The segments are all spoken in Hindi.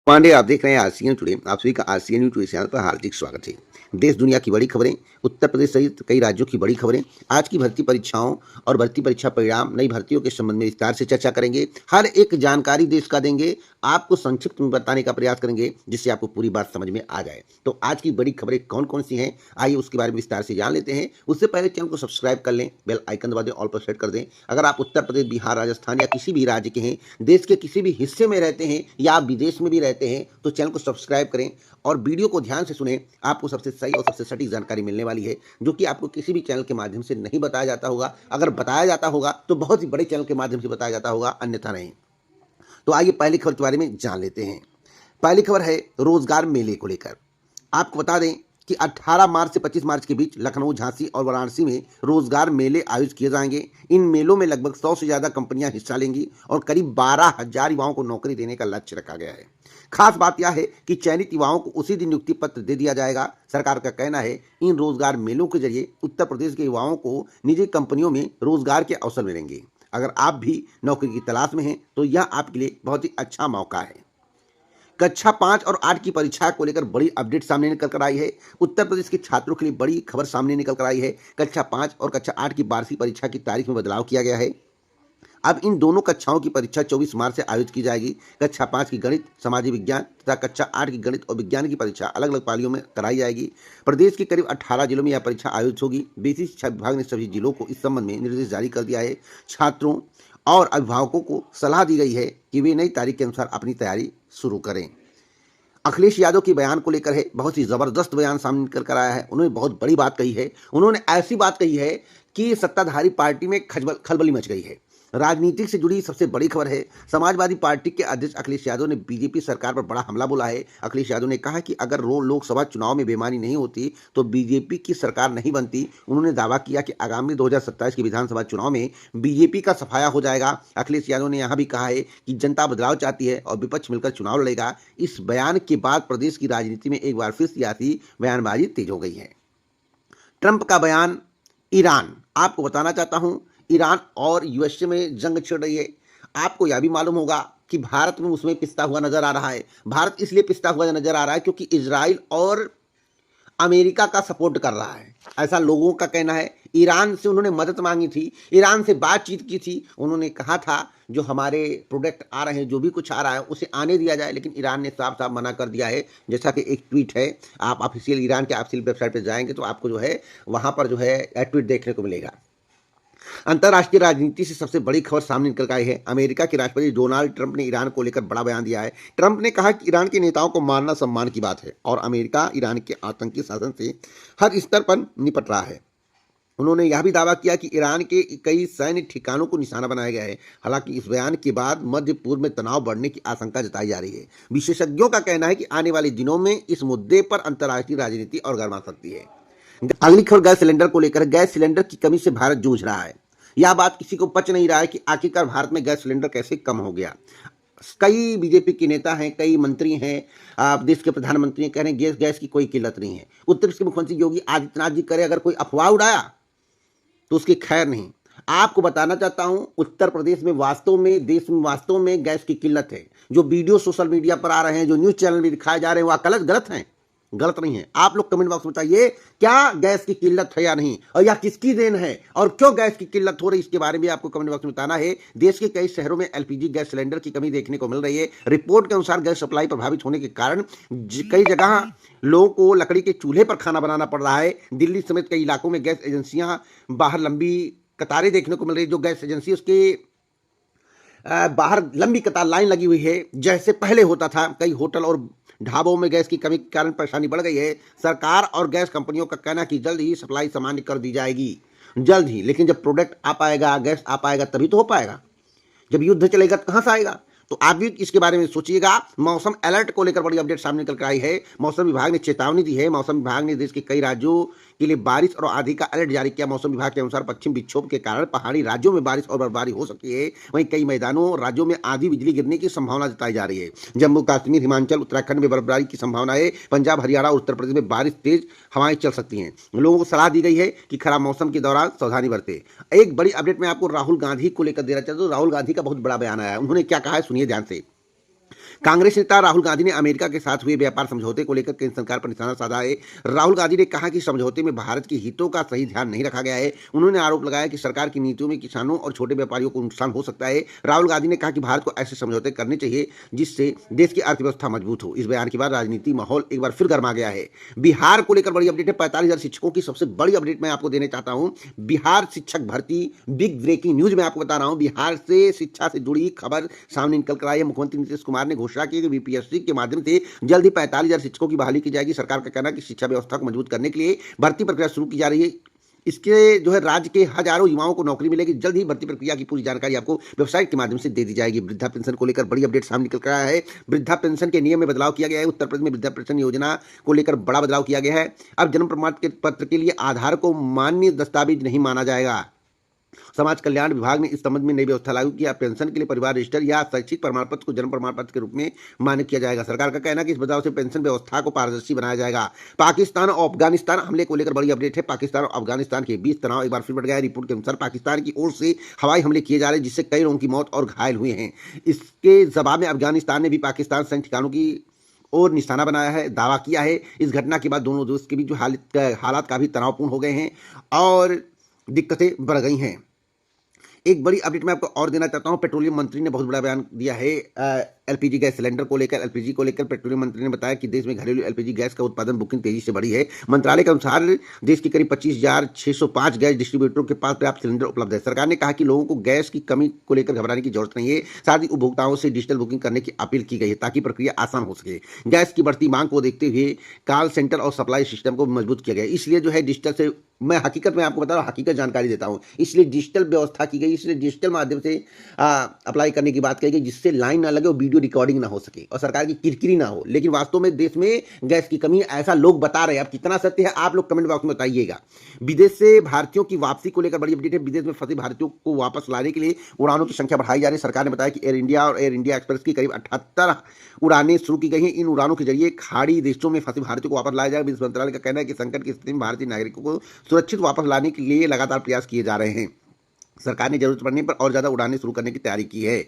पांडे, आप देख रहे हैं आसियान टुडे। आप सभी का आसियान न्यूज टुडे चैनल पर हार्दिक स्वागत है। देश दुनिया की बड़ी खबरें, उत्तर प्रदेश सहित कई राज्यों की बड़ी खबरें, आज की भर्ती परीक्षाओं और भर्ती परीक्षा परिणाम, नई भर्तियों के संबंध में विस्तार से चर्चा करेंगे। हर एक जानकारी देश का देंगे, आपको संक्षिप्त में बताने का प्रयास करेंगे जिससे आपको पूरी बात समझ में आ जाए। तो आज की बड़ी खबरें कौन कौन सी हैं, आइए उसके बारे में विस्तार से जान लेते हैं। उससे पहले चैनल को सब्सक्राइब कर लें, बेल आइकन दबा दें, ऑल पर सेट कर दें। अगर आप उत्तर प्रदेश, बिहार, राजस्थान या किसी भी राज्य के हैं, देश के किसी भी हिस्से में रहते हैं या आप विदेश में भी रहते हैं, तो चैनल को सब्सक्राइब करें और वीडियो को ध्यान से सुनें। आपको सबसे सही और सबसे सटीक जानकारी मिलने वाली है, जो कि आपको किसी भी चैनल के माध्यम से नहीं बताया जाता होगा। अगर बताया जाता होगा तो बहुत ही बड़े चैनल के माध्यम से बताया जाता होगा, अन्यथा नहीं। तो आइए पहली खबर के बारे में जान लेते हैं। पहली खबर है रोजगार मेले को लेकर। आपको बता दें कि 18 मार्च से 25 मार्च के बीच लखनऊ, झांसी और वाराणसी में रोजगार मेले आयोजित किए जाएंगे। इन मेलों में लगभग 100 से ज़्यादा कंपनियां हिस्सा लेंगी और करीब 12,000 युवाओं को नौकरी देने का लक्ष्य रखा गया है। खास बात यह है कि चयनित युवाओं को उसी दिन नियुक्ति पत्र दे दिया जाएगा। सरकार का कहना है इन रोजगार मेलों के जरिए उत्तर प्रदेश के युवाओं को निजी कंपनियों में रोजगार के अवसर मिलेंगे। अगर आप भी नौकरी की तलाश में हैं तो यह आपके लिए बहुत ही अच्छा मौका है। कक्षा 5 और 8 की परीक्षा को लेकर बड़ी अपडेट सामने निकल कर आई है। उत्तर प्रदेश के छात्रों के लिए बड़ी खबर सामने निकल कर आई है। कक्षा 5 और कक्षा 8 की वार्षिक परीक्षा की तारीख में बदलाव किया गया है। अब इन दोनों कक्षाओं की परीक्षा 24 मार्च से आयोजित की जाएगी। कक्षा 5 की गणित, सामाजिक विज्ञान तथा कक्षा 8 की गणित और विज्ञान की परीक्षा अलग अलग पालियों में कराई जाएगी। प्रदेश के करीब 18 जिलों में यह परीक्षा आयोजित होगी। बेसिक शिक्षा विभाग ने सभी जिलों को इस संबंध में निर्देश जारी कर दिया है। छात्रों और अभिभावकों को सलाह दी गई है कि वे नई तारीख के अनुसार अपनी तैयारी शुरू करें। अखिलेश यादव के बयान को लेकर है, बहुत ही जबरदस्त बयान सामने निकल कर आया है। उन्होंने बहुत बड़ी बात कही है। उन्होंने ऐसी बात कही है कि सत्ताधारी पार्टी में खलबली मच गई है। राजनीति से जुड़ी सबसे बड़ी खबर है। समाजवादी पार्टी के अध्यक्ष अखिलेश यादव ने बीजेपी सरकार पर बड़ा हमला बोला है। अखिलेश यादव ने कहा कि अगर लोकसभा चुनाव में बेईमानी नहीं होती तो बीजेपी की सरकार नहीं बनती। उन्होंने दावा किया कि आगामी 2027 के विधानसभा चुनाव में बीजेपी का सफाया हो जाएगा। अखिलेश यादव ने यह भी कहा है कि जनता बदलाव चाहती है और विपक्ष मिलकर चुनाव लड़ेगा। इस बयान के बाद प्रदेश की राजनीति में एक बार फिर सियासी बयानबाजी तेज हो गई है। ट्रंप का बयान, ईरान, आपको बताना चाहता हूं, ईरान और यूएसए में जंग छिड़ रही है। आपको यह भी मालूम होगा कि भारत में उसमें पिसता हुआ नजर आ रहा है। भारत इसलिए पिसता हुआ नजर आ रहा है क्योंकि इजराइल और अमेरिका का सपोर्ट कर रहा है, ऐसा लोगों का कहना है। ईरान से उन्होंने मदद मांगी थी, ईरान से बातचीत की थी। उन्होंने कहा था जो हमारे प्रोडक्ट आ रहे हैं, जो भी कुछ आ रहा है उसे आने दिया जाए, लेकिन ईरान ने साफ साफ मना कर दिया है। जैसा कि एक ट्वीट है, आप ऑफिशियल ईरान के ऑफिशियल वेबसाइट पर जाएंगे तो आपको जो है वहां पर जो है ट्वीट देखने को मिलेगा। अंतर्राष्ट्रीय राजनीति से सबसे बड़ी खबर सामने निकल आई है। अमेरिका के राष्ट्रपति डोनाल्ड ट्रंप ने ईरान को लेकर बड़ा बयान दिया है। ट्रंप ने कहा कि ईरान के नेताओं को मारना सम्मान की बात है और अमेरिका ईरान के आतंकी शासन से हर स्तर पर निपट रहा है। उन्होंने यह भी दावा किया कि ईरान के कई सैन्य ठिकानों को निशाना बनाया गया है। हालांकि इस बयान के बाद मध्य पूर्व में तनाव बढ़ने की आशंका जताई जा रही है। विशेषज्ञों का कहना है कि आने वाले दिनों में इस मुद्दे पर अंतर्राष्ट्रीय राजनीति और गर्मा सकती है। अगली खबर गैस सिलेंडर को लेकर। गैस सिलेंडर की कमी से भारत जूझ रहा है। यह बात किसी को पच नहीं रहा है कि आखिरकार भारत में गैस सिलेंडर कैसे कम हो गया। कई बीजेपी के नेता हैं, कई मंत्री हैं, देश के प्रधानमंत्री कह रहे हैं गैस की कोई किल्लत नहीं है। उत्तर प्रदेश के मुख्यमंत्री योगी आदित्यनाथ जी करे अगर कोई अफवाह उड़ाया तो उसकी खैर नहीं। आपको बताना चाहता हूं, उत्तर प्रदेश में वास्तव में, देश में वास्तव में गैस की किल्लत है। जो वीडियो सोशल मीडिया पर आ रहे हैं, जो न्यूज चैनल में दिखाए जा रहे हैं, वह गलत हैं, गलत नहीं है। आप लोग कमेंट बॉक्स में बताइए क्या गैस की किल्लत है या नहीं, और या किसकी देन है और क्यों गैस की किल्लत हो रही है, इसके बारे में आपको कमेंट बॉक्स में बताना है। देश के कई शहरों में एलपीजी गैस सिलेंडर की कमी देखने को मिल रही है। रिपोर्ट के अनुसार गैस सप्लाई प्रभावित होने के कारण कई जगह लोगों को लकड़ी के चूल्हे पर खाना बनाना पड़ रहा है। दिल्ली समेत कई इलाकों में गैस एजेंसियां बाहर लंबी कतारें देखने को मिल रही है। जो गैस एजेंसी उसके बाहर लंबी कतार लाइन लगी हुई है, जैसे पहले होता था। कई होटल और ढाबों में गैस की कमी के कारण परेशानी बढ़ गई है। सरकार और गैस कंपनियों का कहना है कि जल्द ही सप्लाई सामान्य कर दी जाएगी, जल्द ही। लेकिन जब प्रोडक्ट आ पाएगा, गैस आ पाएगा, तभी तो हो पाएगा। जब युद्ध चलेगा तो कहां से आएगा? तो आप भी इसके बारे में सोचिएगा। मौसम अलर्ट को लेकर बड़ी अपडेट सामने निकल कर आई है। मौसम विभाग ने चेतावनी दी है। मौसम विभाग ने देश के कई राज्यों के लिए बारिश और आंधी का अलर्ट जारी किया। मौसम विभाग के अनुसार पश्चिम विक्षोभ के कारण पहाड़ी राज्यों में बारिश और बर्फबारी हो सकती है। वहीं कई मैदानों और राज्यों में आंधी बिजली गिरने की संभावना जताई जा रही है। जम्मू कश्मीर, हिमाचल, उत्तराखंड में बर्फबारी की संभावना है। पंजाब, हरियाणा और उत्तर प्रदेश में बारिश, तेज हवाएं चल सकती हैं। लोगों को सलाह दी गई है कि खराब मौसम के दौरान सावधानी बरते। एक बड़ी अपडेट मैं आपको राहुल गांधी को लेकर देना चाहता हूं। राहुल गांधी का बहुत बड़ा बयान आया है। उन्होंने क्या कहा है, सुनिए ध्यान से। कांग्रेस नेता राहुल गांधी ने अमेरिका के साथ हुए व्यापार समझौते को लेकर केंद्र सरकार पर निशाना साधा है। राहुल गांधी ने कहा कि समझौते में भारत के हितों का सही ध्यान नहीं रखा गया है। उन्होंने आरोप लगाया कि सरकार की नीतियों में किसानों और छोटे व्यापारियों को नुकसान हो सकता है। राहुल गांधी ने कहा कि भारत को ऐसे समझौते करने चाहिए जिससे देश की अर्थव्यवस्था मजबूत हो। इस बयान के बाद राजनीति माहौल एक बार फिर गर्मा गया है। बिहार को लेकर बड़ी अपडेट है। 45,000 शिक्षकों की सबसे बड़ी अपडेट मैं आपको देना चाहता हूं। बिहार शिक्षक भर्ती, बिग ब्रेकिंग न्यूज मैं आपको बता रहा हूं। बिहार से शिक्षा से जुड़ी खबर सामने निकल कर आई है। मुख्यमंत्री नीतीश कुमार ने घोषणा की कि बीपीएससी के माध्यम से जल्द ही 45,000 शिक्षकों की बहाली की जाएगी। सरकार का कहना है कि शिक्षा व्यवस्था को मजबूत करने के लिए भर्ती प्रक्रिया शुरू की जा रही है। इसके जो है राज्य के हजारों युवाओं को नौकरी मिलेगी। जल्द ही भर्ती प्रक्रिया की पूरी जानकारी आपको वेबसाइट के माध्यम से दे दी जाएगी। वृद्धा पेंशन को लेकर बड़ी अपडेट सामने निकल कर आया है। वृद्धा पेंशन के नियम में बदलाव किया गया है। उत्तर प्रदेश में वृद्धा पेंशन योजना को लेकर बड़ा बदलाव किया गया है। अब जन्म प्रमाण पत्र के लिए आधार को मान्य दस्तावेज नहीं माना जाएगा। समाज कल्याण विभाग ने इस संबंध में नई व्यवस्था लागू किया। पेंशन के लिए परिवार रजिस्टर या शैक्षिक प्रमाण पत्र को जन्म प्रमाण पत्र के रूप में मान्य किया जाएगा। सरकार का कहना है कि इस बदलाव से पेंशन व्यवस्था को पारदर्शी बनाया जाएगा। पाकिस्तान और अफगानिस्तान हमले को लेकर बड़ी अपडेट है। पाकिस्तान और अफगानिस्तान के बीच तनाव एक बार फिर बढ़ गया है। रिपोर्ट के अनुसार पाकिस्तान की ओर से हवाई हमले किए जा रहे हैं जिससे कई लोगों की मौत और घायल हुए हैं। इसके जवाब में अफगानिस्तान ने भी पाकिस्तान सैन्य ठिकानों की और निशाना बनाया है, दावा किया है। इस घटना के बाद दोनों देश के बीच जो हालात काफी तनावपूर्ण हो गए हैं और दिक्कतें बढ़ गई हैं। एक बड़ी अपडेट मैं आपको और देना चाहता हूं। पेट्रोलियम मंत्री ने बहुत बड़ा बयान दिया है एलपीजी गैस सिलेंडर को लेकर। एलपीजी को लेकर पेट्रोलियम मंत्री ने बताया कि देश में घरेलू एलपीजी गैस का उत्पादन बुकिंग तेजी से बढ़ी है। मंत्रालय के अनुसार देश के करीब 25,605 गैस डिस्ट्रीब्यूटरों के पास पर्याप्त सिलेंडर उपलब्ध है। सरकार ने कहा कि लोगों को गैस की कमी को लेकर घबराने की जरूरत नहीं है। साथ ही उपभोक्ताओं से डिजिटल बुकिंग करने की अपील की गई है ताकि प्रक्रिया आसान हो सके। गैस की बढ़ती मांग को देखते हुए कॉल सेंटर और सप्लाई सिस्टम को मजबूत किया गया। इसलिए जो है डिजिटल से मैं हकीकत में आपको बता रहा हूँ, हकीकत जानकारी देता हूँ। इसलिए डिजिटल व्यवस्था की गई, इसलिए डिजिटल माध्यम से अप्लाई करने की बात कही गई जिससे लाइन ना लगे और वीडियो रिकॉर्डिंग ना हो सके और सरकार की किरकिरी ना हो। लेकिन वास्तव में देश में गैस की कमी ऐसा लोग बता रहे हैं। अब कितना सत्य है आप लोग कमेंट बॉक्स में बताइएगा। विदेश से भारतीयों की वापसी को लेकर बड़ी अपडेट है। विदेश में फंसे भारतीयों को वापस लाने के लिए उड़ानों की संख्या बढ़ाई जा रही है। सरकार ने बताया कि एयर इंडिया और एयर इंडिया एक्सप्रेस की करीब 78 उड़ानें शुरू की गई हैं। इन उड़ानों के जरिए खाड़ी देशों में फंसे भारतीयों को वापस लाया जाएगा। विदेश मंत्रालय का कहना है कि संकट की स्थिति में भारतीय नागरिकों को सुरक्षित वापस लाने के लिए लगातार प्रयास किए जा रहे हैं। सरकार ने जरूरत पड़ने पर और ज्यादा उड़ानें शुरू करने की तैयारी की है।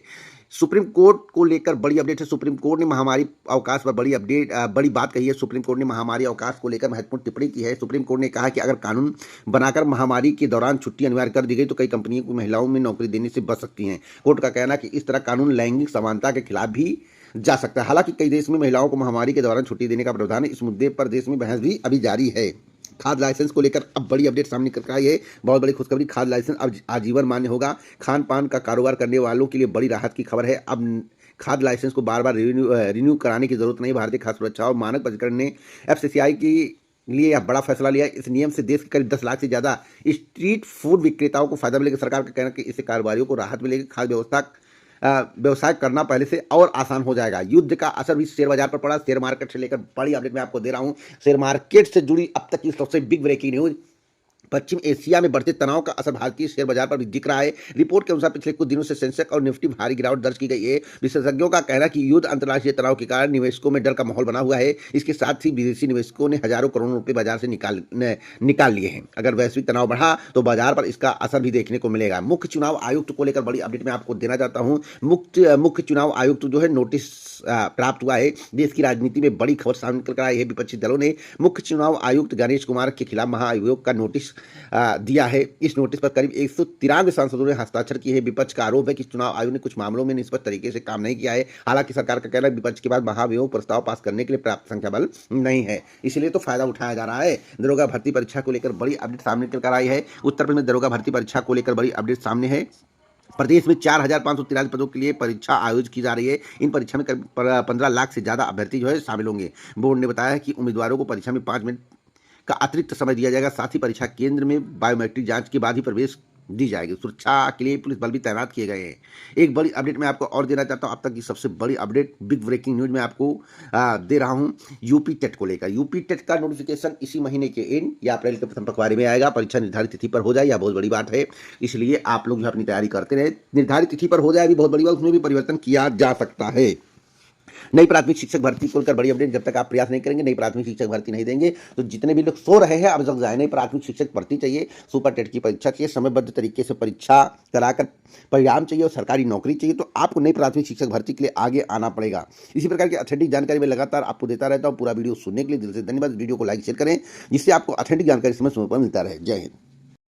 सुप्रीम कोर्ट को लेकर बड़ी अपडेट है। सुप्रीम कोर्ट ने महामारी अवकाश पर बड़ी बात कही है। सुप्रीम कोर्ट ने महामारी अवकाश को लेकर महत्वपूर्ण टिप्पणी की है। सुप्रीम कोर्ट ने कहा कि अगर कानून बनाकर महामारी के दौरान छुट्टी अनिवार्य कर दी गई तो कई कंपनियों को महिलाओं में नौकरी देने से बच सकती हैं। कोर्ट का कहना है कि इस तरह कानून लैंगिक समानता के खिलाफ भी जा सकता है। हालांकि कई देश में महिलाओं को महामारी के दौरान छुट्टी देने का प्रावधान है। इस मुद्दे पर देश में बहस भी अभी जारी है। खाद लाइसेंस को लेकर अब बड़ी अपडेट सामने निकल कर आई है। बहुत बड़ी खुशखबरी, खाद लाइसेंस अब आजीवन मान्य होगा। खान पान का कारोबार करने वालों के लिए बड़ी राहत की खबर है। अब खाद लाइसेंस को बार बार रिन्यू कराने की जरूरत नहीं। भारतीय खाद्य सुरक्षा और मानक प्राधिकरण ने एफसीसीआई की लिए यह बड़ा फैसला लिया। इस नियम से देश के करीब 10 लाख से ज्यादा स्ट्रीट फूड विक्रेताओं को फायदा मिलेगा। सरकार का कहना है कि इससे कारोबारियों को राहत मिलेगी। खाद्य व्यवसाय करना पहले से और आसान हो जाएगा। युद्ध का असर भी शेयर बाजार पर पड़ा। शेयर मार्केट से लेकर बड़ी अपडेट मैं आपको दे रहा हूं। शेयर मार्केट से जुड़ी अब तक की सबसे बिग ब्रेकिंग न्यूज। पश्चिम एशिया में बढ़ते तनाव का असर भारतीय शेयर बाजार पर भी दिख रहा है। रिपोर्ट के अनुसार पिछले कुछ दिनों से सेंसेक्स और निफ्टी भारी गिरावट दर्ज की गई है। विशेषज्ञों का कहना है कि युद्ध, अंतर्राष्ट्रीय तनाव के कारण निवेशकों में डर का माहौल बना हुआ है। इसके साथ ही विदेशी निवेशकों ने हजारों करोड़ रुपए बाजार से निकाल लिए हैं। अगर वैश्विक तनाव बढ़ा तो बाजार पर इसका असर भी देखने को मिलेगा। मुख्य चुनाव आयुक्त को लेकर बड़ी अपडेट मैं आपको देना चाहता हूं। मुख्य चुनाव आयुक्त जो है नोटिस प्राप्त हुआ है। देश की राजनीति में बड़ी खबर सामने निकल कर आई है। विपक्षी दलों ने मुख्य चुनाव आयुक्त गणेश कुमार के खिलाफ महाभियोग का नोटिस दिया है। इस नोटिस पर करीब 193 सांसदों ने हस्ताक्षर किए हैं। विपक्ष का आरोप है कि चुनाव आयोग ने कुछ मामलों में निष्पक्ष तरीके से काम नहीं किया है। हालांकि सरकार का कहना है विपक्ष के बाद महाभियोग प्रस्ताव पास करने के लिए पर्याप्त संख्या बल नहीं है, इसलिए तो फायदा उठाया जा रहा है। दरोगा भर्ती परीक्षा को लेकर बड़ी अपडेट सामने निकल कर आई है। उत्तर प्रदेश में दरोगा भर्ती परीक्षा को लेकर बड़ी अपडेट सामने है। प्रदेश में 4,543 पदों के लिए परीक्षा आयोजित की जा रही है। इन परीक्षा में करीब 15 लाख से ज्यादा अभ्यर्थी जो है शामिल होंगे। बोर्ड ने बताया है कि उम्मीदवारों को परीक्षा में 5 मिनट का अतिरिक्त समय दिया जाएगा। साथ ही परीक्षा केंद्र में बायोमेट्रिक जांच के बाद ही प्रवेश दी जाएगी। सुरक्षा के लिए पुलिस बल भी तैनात किए गए हैं। एक बड़ी अपडेट मैं आपको और देना चाहता हूं। अब तक की सबसे बड़ी अपडेट, बिग ब्रेकिंग न्यूज मैं आपको दे रहा हूं यूपी टेट को लेकर। यूपी टेट का नोटिफिकेशन इसी महीने के एंड या अप्रैल के प्रथम पखवाड़े में आएगा। परीक्षा निर्धारित तिथि पर हो जाए, यह बहुत बड़ी बात है। इसलिए आप लोग जो अपनी तैयारी करते रहे। निर्धारित तिथि पर हो जाए भी बहुत बड़ी बात, उसमें भी परिवर्तन किया जा सकता है। नई प्राथमिक शिक्षक भर्ती को लेकर बड़ी अपडेट। जब तक आप प्रयास नहीं करेंगे, नई प्राथमिक शिक्षक भर्ती नहीं देंगे, तो जितने भी लोग सो रहे हैं अब जग जाए। नई प्राथमिक शिक्षक भर्ती चाहिए, सुपर टेट की परीक्षा चाहिए, समयबद्ध तरीके से परीक्षा कराकर परिणाम चाहिए और सरकारी नौकरी चाहिए। तो आपको नई प्राथमिक शिक्षक भर्ती के लिए आगे आना पड़ेगा। इसी प्रकार की ऑथेंटिक जानकारी मैं लगातार आपको देता रहता हूँ। पूरा वीडियो सुनने के लिए दिल से धन्यवाद। वीडियो को लाइक शेयर करें, जिससे आपको ऑथेंटिक जानकारी समय समय पर मिलता रहे। जय हिंद।